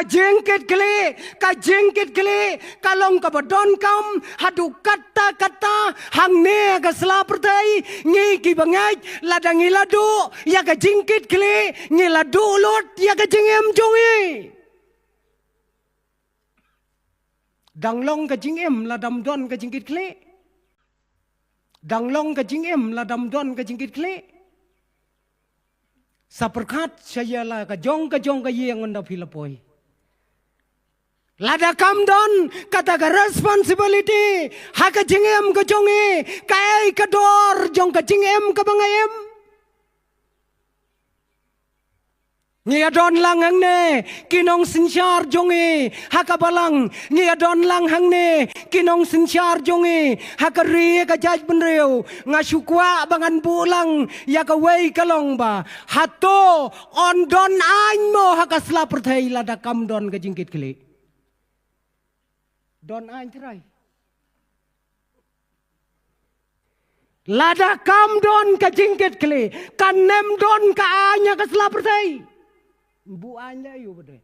jengket keli kalong ka badon kam hadu kata hang ne ka selapertai ngi ki bangai ladang iladu ya ka jengket keli ngi ladu lot ya ka jengem jongi danglong ka jengem ladam don ka jengket keli danglong ka jengem ladam don ka jengket keli saperkat saya la ka jong ka yang unda pilapoi. Lada kam don kata ka responsibility haka jingem ka jongi kai ka dor jong ka jingem ka bangayem. Ngia don lang hang ne kinong sinchar jongi haka balang ngia don lang hang ne kinong sinchar jongi haka ri ka jaj benreu ngasukwa bangan pulang ya ka wei kalong ba hato on don ain mo haka slaperthai lada kam don ka jingkit keli don ain trai lada kam don ka jingkit keli kanem don ka anya ka slaperthai bu anh le yu bade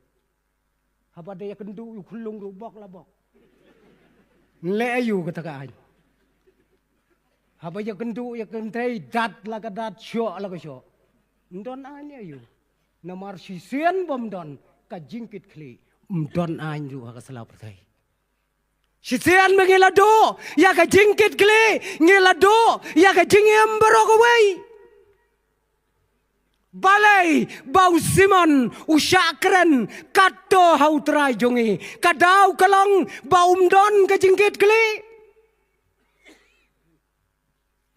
haba de yakendu yu khulung ru bok la bok le yu ka ta anh haba yakendu yakentei dat la ka dat syo la ka syo ndon anh le yu namar si sien bom don ka jingkit kli don anh ru ha ka sala perthai si sien mengila do ya ka jingkit kli ngila do ya ka jingem baro ko wei balai bau simon usakren kato hautrai jongi kadau kalong baum don ka jingkit keli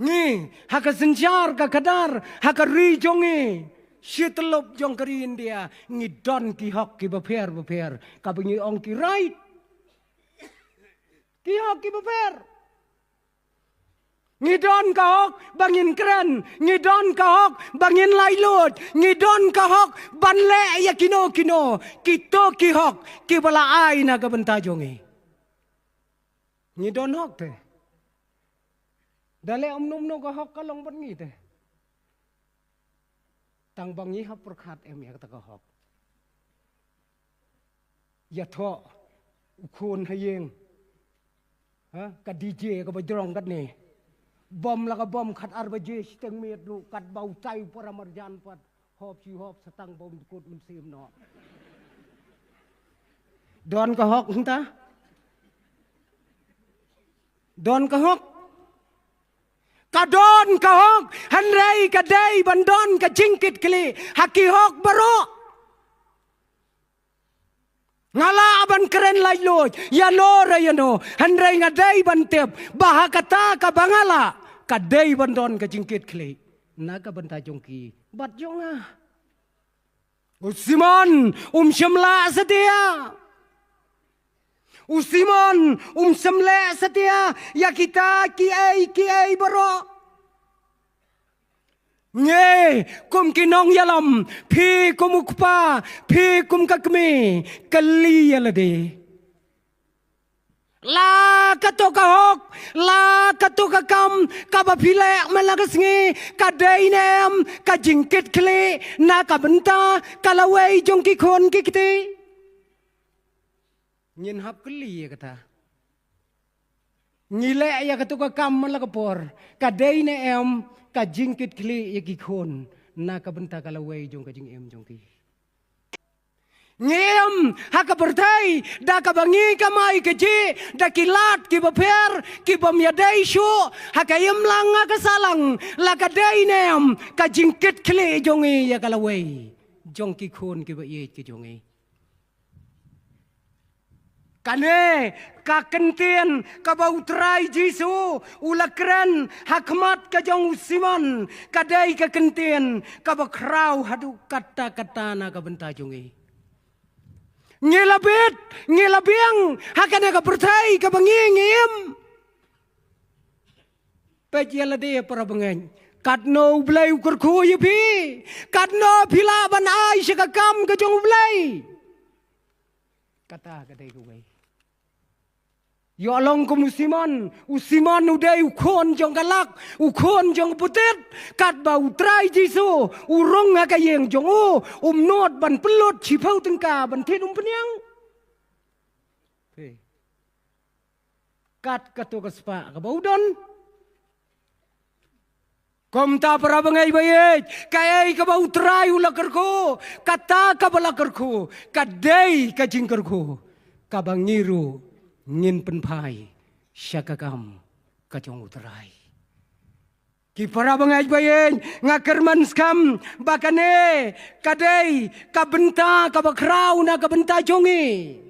ni haka senjar ka kadar haka ri jongi sitelop jong kari India ngi don ki hok ki beper ka bengi ong ki right ki hok ki beper ngidon kahok bangin keren ngidon kahok bangin lailot ngidon kahok banle ya kino kito kihok ki bala ai na ka benta jongi ngidon hok te dale omnum no kahok kalong ban ngi te tang bangi hap perkhat em ya ta kahok ya tho ukun hayeng ha ka DJ ka bajrong kat ni bom la ka bom khat arba je steng met lu kat bau tai paramarjan pat hop si hop satang bom kut mun sim no don ka hok ta don ka hok ka don ka hok han rei ka dei ban don ka jingkit kli haki hok baro ngala ban keren lai lo ya no ra ya no han rei ngadai ban tep bahakata ka bangala ka dei ban don ka jingkit kli na ka banta jongki bat jonga usimon semla setia usimon semla setia ya kita ki ai baro nge kum kinong yalam phi kum ukpa phi kum kakme kali yalade la katoka hok la katoka kam kabapile malagas nge kadainem ka jingkit kle na ka benta kalawai jongki khon ki kite nyin hap kli kata ngile ya katoka kam malakapor kadainem ka jingkit kli yaki khon na ka benta kalawai jong ka jing em jong ki ngem haka bertai da ka bangi ka mai ke ji da kilat ki baper ki bam ya dai shu haka yem lang ka salang la ka dai nem ka jingkit kli jong ya kalawai jong ki khon ki ba ye ki jong kane ka kentien ka bautrai Jisu ulakren hakmat ka jong simon kadai ka kentien ka bakrau hadu kata na ka benta jongi ngilabiang hakane ka pertai ka bangingim pejela de para bengen katno blai ukur khu yipi katno phila ban ai se ka kam ka jong blai kata kadai ku gai Yo long ko usiman uday ukon jong galak, ukon jong putet, kat ba utray jisu, urong nga kayeng jong umnot ban pelot chipau tengka ban tet penyang. Kat kato kaspa kabaudon. Kom ta para bangai bayet, kayai ka ba utray ulakar ko, kata ka balakar ko, kadai ka jingkar ko, kabangiru ngin penpai syakakam kajong utray. Ki para bangai bayet, ngakerman skam bakane kadai kabenta kabakrau na kabenta jongi.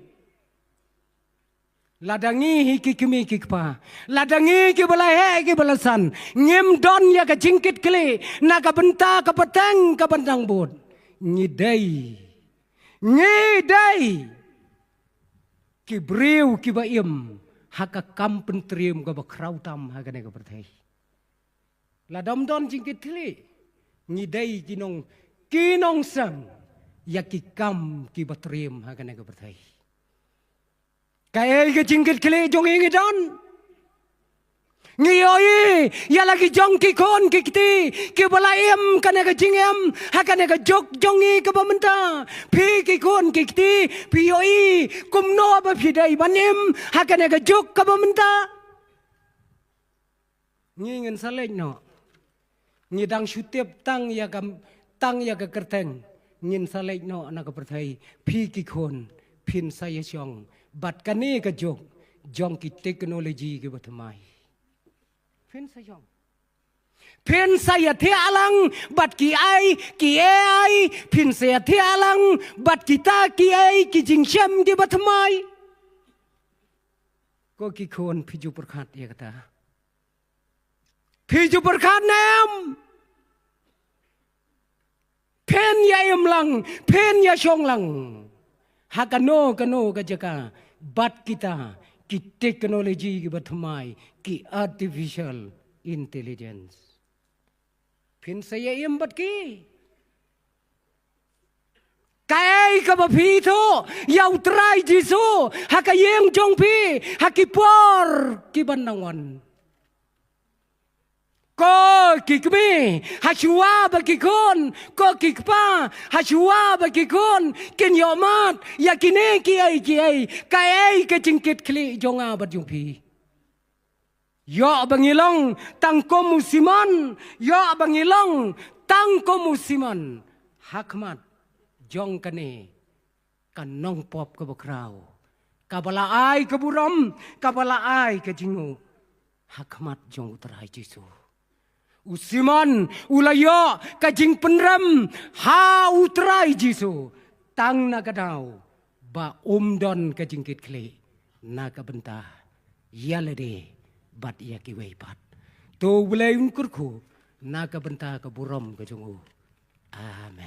Ladangi hiki kimi kikpa, ladangi ki balahe ki balasan, ngem don ya ka jingkit kli, na ka benta ka petang ka bentang bud, ngidai, ki briu ki baim, haka kampen trium ka bakrau tam haka ne ka pertai. Ladam don jingkit kli, ngidai kinong sang, ya ki kam ki batrium haka ne ka pertai. Kaya ke jingkit kele jong ingi don. Ngiyoi ya lagi jong kikon kikti ki balaim kana ka jingem hakane ka jok jongi ka pamenta pi kikon kikti pi yoi kumno ba pidai banim hakane ka jok ka pamenta. Ngingen saleng no. Ngidang syutiap tang ya ka kerteng ngin saleng no anak ka pertai pi kikon pin saya jong bat kane ka jong ki teknologi ke batamai. Pen saya te alang bat ki ai pin saya te alang bat kita ki ai ki jingsyam ke batamai. Ko ki kon piju perkat ya kata. Piju perkat nam. Pen ya lang, pen ya syong lang. Hakano ka jaka bat kita ki teknologi ki batamai ki artificial intelligence. Pin saya bat ki. Kaya ka ba pito ya utray jisu hakayeng jong pi hakipor ki banangon. Ko kikmi hasua bakikon ko kikpa hasua bakikon kinyomat yakine kiai kaya ke jingkit kli jonga bat jumpi yo bangilong tangko musiman yo bangilong tangko musiman hakmat jong kane kanong pop ke bakrau kabala ai ke buram kabala ai ke jingu hakmat jong utray jisu. Usiman ulayo kajing penram ha utray jisu tang nagadau ba umdon kajingkit kle naga bentah yalade bat ya kiwei bat to bulay kurku naga bentah ke buram ke jungu. Amen.